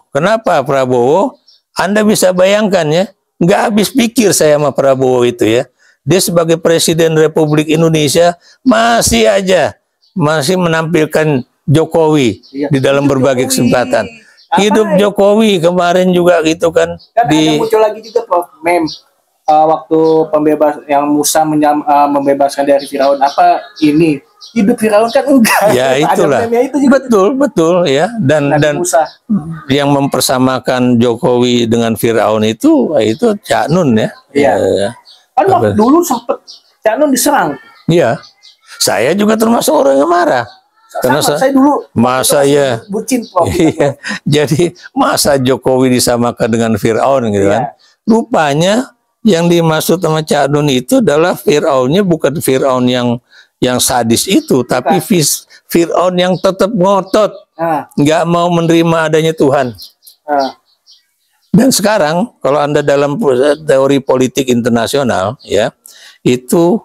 Speaker 1: Kenapa Prabowo? Anda bisa bayangkan ya, nggak habis pikir saya sama Prabowo itu ya. Dia sebagai Presiden Republik Indonesia masih menampilkan Jokowi di dalam berbagai kesempatan. Hidup Jokowi kemarin juga gitu kan.
Speaker 2: Ada muncul lagi juga Prof. Mem. Waktu Musa membebaskan dari Firaun, apa ini hidup Firaun kan enggak
Speaker 1: ya itulah itu juga. betul ya dan Musa. Yang mempersamakan Jokowi dengan Firaun itu Cak Nun ya.
Speaker 2: Iya. Kan dulu sempat Cak Nun diserang.
Speaker 1: Iya, saya juga termasuk orang yang marah. Karena saya dulu bucin Prof. Iya. Jadi masa Jokowi disamakan dengan Firaun gitu kan. Rupanya yang dimaksud sama Cak Nun itu adalah Firaunnya bukan Firaun yang sadis itu, tapi Firaun yang tetap ngotot, nggak mau menerima adanya Tuhan. Dan sekarang kalau Anda dalam teori politik internasional ya, itu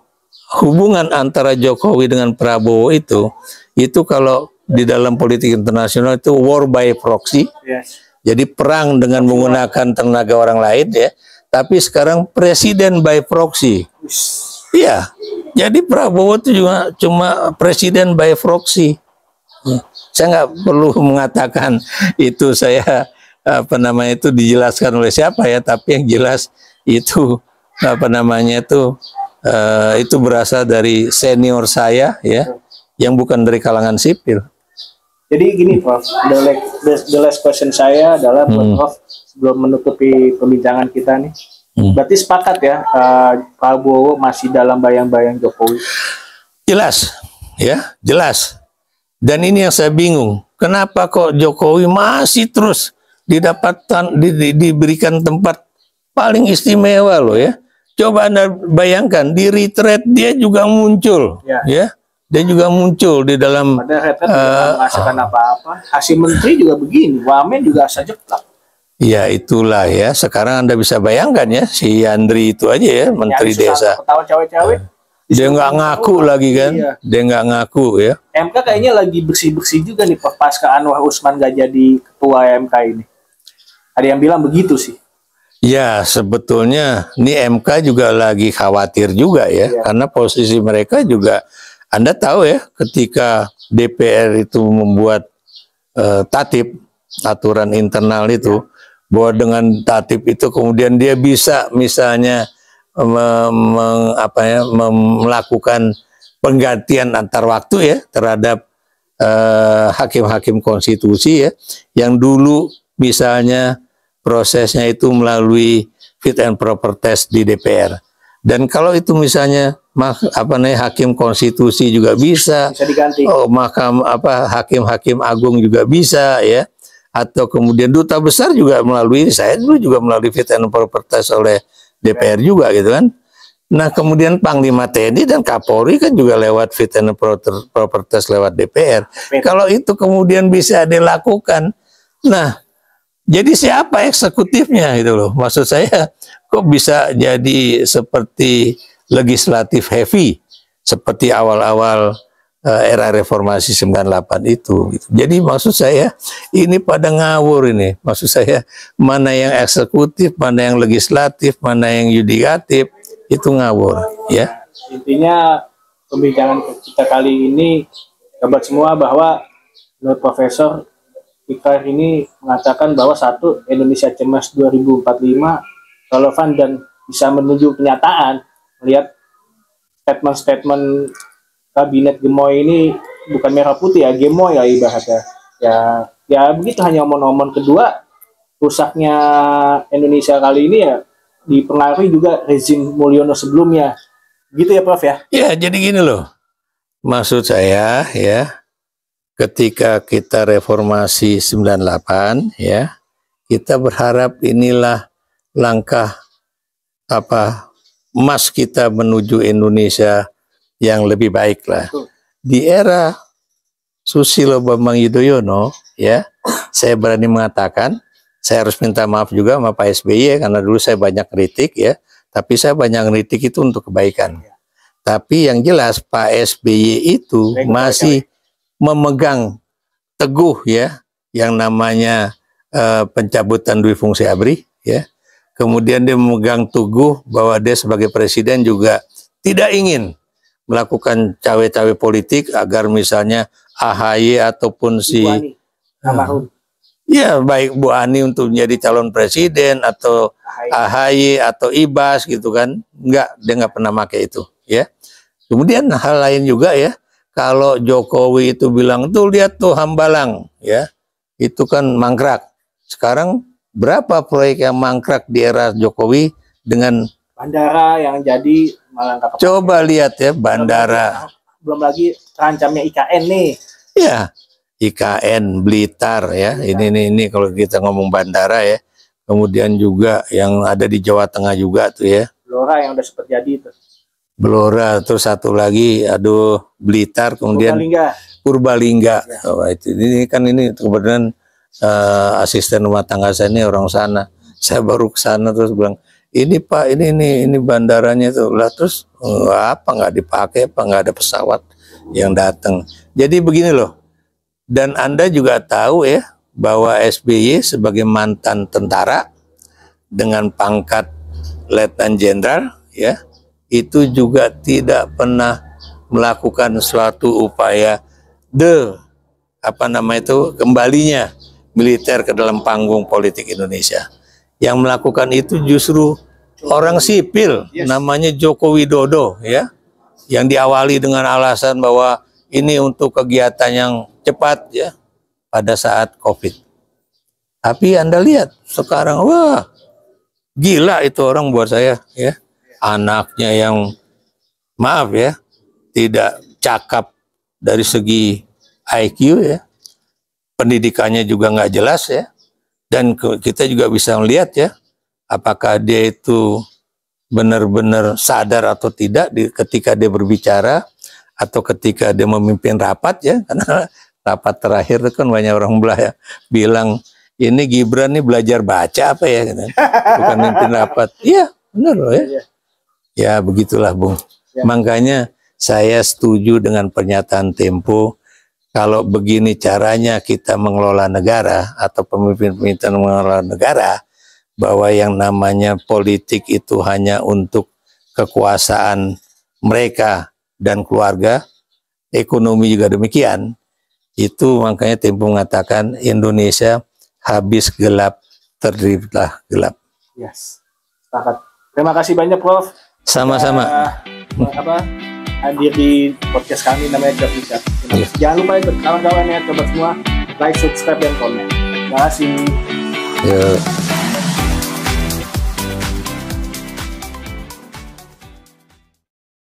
Speaker 1: hubungan antara Jokowi dengan Prabowo itu kalau di dalam politik internasional itu war by proxy. Jadi perang dengan menggunakan tenaga orang lain ya. Tapi sekarang presiden by proxy. Iya. Jadi Prabowo itu juga cuma presiden by proxy. Saya nggak perlu mengatakan itu saya itu dijelaskan oleh siapa ya, tapi yang jelas itu itu berasal dari senior saya ya, yang bukan dari kalangan sipil.
Speaker 2: Jadi gini Prof, the last question saya adalah buat Prof sebelum menutupi pembincangan kita nih. Berarti sepakat ya Prabowo masih dalam bayang-bayang Jokowi?
Speaker 1: Jelas, ya jelas. Dan ini yang saya bingung, kenapa kok Jokowi masih terus diberikan tempat paling istimewa loh ya. Coba Anda bayangkan di retreat dia juga muncul, ya. Dia juga muncul di dalam.
Speaker 2: Padahal retreat menghasilkan apa-apa. Hasil menteri juga begini, wamen juga asa jeplak.
Speaker 1: Ya itulah ya. Sekarang Anda bisa bayangkan ya si Yandri itu aja ya, Menteri Desa.
Speaker 2: Ketawa cawe-cawe.
Speaker 1: Dia nggak ngaku lagi kan? Iya. Dia nggak ngaku ya.
Speaker 2: MK kayaknya lagi bersih-bersih juga nih pasca Anwar Usman nggak jadi ketua MK ini. Ada yang bilang begitu sih.
Speaker 1: Ya sebetulnya ini MK juga lagi khawatir juga ya, karena posisi mereka juga. Anda tahu ya, ketika DPR itu membuat tatip aturan internal itu. Bahwa dengan tatip itu kemudian dia bisa misalnya melakukan penggantian antar waktu ya terhadap hakim-hakim konstitusi ya, yang dulu misalnya prosesnya itu melalui fit and proper test di DPR. Dan kalau itu misalnya hakim konstitusi juga bisa
Speaker 2: diganti.
Speaker 1: Hakim-hakim agung juga bisa ya. Atau kemudian duta besar juga melalui, saya dulu juga melalui fit and proper test oleh DPR juga gitu kan. Nah kemudian Panglima TNI dan Kapolri kan juga lewat fit and proper test lewat DPR. Kalau itu kemudian bisa dilakukan, nah jadi siapa eksekutifnya gitu loh. Maksud saya kok bisa jadi seperti legislatif heavy seperti awal-awal era reformasi 98 itu gitu. Jadi maksud saya ini pada ngawur ini. Maksud saya mana yang eksekutif, mana yang legislatif, mana yang yudikatif, itu ngawur ya.
Speaker 2: Intinya pembincangan kita kali ini sobat semua bahwa menurut Profesor Ikrar ini mengatakan bahwa satu, Indonesia Cemas 2045 relevan dan bisa menuju kenyataan. Melihat statement-statement kabinet gemoy ini bukan merah putih ya, gemoy ya ibaratnya. Ya begitu, hanya omong-omong. Kedua, rusaknya Indonesia kali ini ya dipengaruhi juga rezim Mulyono sebelumnya. Gitu ya Prof ya?
Speaker 1: Ya, jadi gini loh. Maksud saya ya, ketika kita reformasi 98 ya, kita berharap inilah langkah emas kita menuju Indonesia yang lebih baik lah. Di era Susilo Bambang Yudhoyono ya, saya berani mengatakan, saya harus minta maaf juga sama Pak SBY karena dulu saya banyak kritik ya, tapi saya banyak kritik itu untuk kebaikan. Tapi yang jelas Pak SBY itu masih memegang teguh ya yang namanya pencabutan dui fungsi ABRI ya. Kemudian dia memegang teguh bahwa dia sebagai presiden juga tidak ingin melakukan cawe-cawe politik agar misalnya AHY ataupun si ya baik Bu Ani untuk menjadi calon presiden atau AHY atau Ibas gitu kan, enggak, dia nggak pernah pakai itu ya. Kemudian hal lain juga ya, kalau Jokowi itu bilang tuh lihat tuh Hambalang ya, itu kan mangkrak. Sekarang berapa proyek yang mangkrak di era Jokowi dengan
Speaker 2: bandara yang jadi malah nggak kepake.
Speaker 1: Coba lihat ya bandara.
Speaker 2: Belum lagi terancamnya IKN nih.
Speaker 1: Ya, IKN Blitar ya. Ini kalau kita ngomong bandara ya. Kemudian juga yang ada di Jawa Tengah juga tuh ya.
Speaker 2: Blora yang udah sempat jadi itu.
Speaker 1: Blora, terus satu lagi, aduh Blitar, kemudian Purbalingga. Ya. Oh, ini kan ini kebetulan asisten rumah tangga saya ini orang sana. Saya baru ke sana terus bilang, ini Pak, ini bandaranya tuh lah, terus apa nggak dipakai, apa nggak ada pesawat yang datang. Jadi begini loh. Dan Anda juga tahu ya bahwa SBY sebagai mantan tentara dengan pangkat Letnan Jenderal ya, itu juga tidak pernah melakukan suatu upaya kembalinya militer ke dalam panggung politik Indonesia. Yang melakukan itu justru orang sipil, namanya Joko Widodo ya, yang diawali dengan alasan bahwa ini untuk kegiatan yang cepat ya pada saat COVID. Tapi Anda lihat sekarang, wah gila itu orang buat saya ya. Anaknya yang maaf ya tidak cakap dari segi IQ ya, pendidikannya juga nggak jelas ya, dan kita juga bisa melihat ya apakah dia itu benar-benar sadar atau tidak ketika dia berbicara atau ketika dia memimpin rapat ya, karena rapat terakhir itu kan banyak orang belah ya bilang ini Gibran nih belajar baca apa ya gitu. Bukan mimpin rapat. Iya benar loh ya. Ya begitulah Bung. Ya. Makanya saya setuju dengan pernyataan Tempo, kalau begini caranya kita mengelola negara atau pemimpin-pemimpin mengelola negara, bahwa yang namanya politik itu hanya untuk kekuasaan mereka dan keluarga, ekonomi juga demikian, itu makanya Tempo mengatakan Indonesia habis gelap, terbitlah gelap.
Speaker 2: Yes, sepakat. Terima kasih banyak Prof.
Speaker 1: Sama-sama.
Speaker 2: Hadir di podcast kami namanya Jawab Bijak. Jangan lupa ikut kawan-kawan ya, coba semua like, subscribe, dan komen. Terima kasih.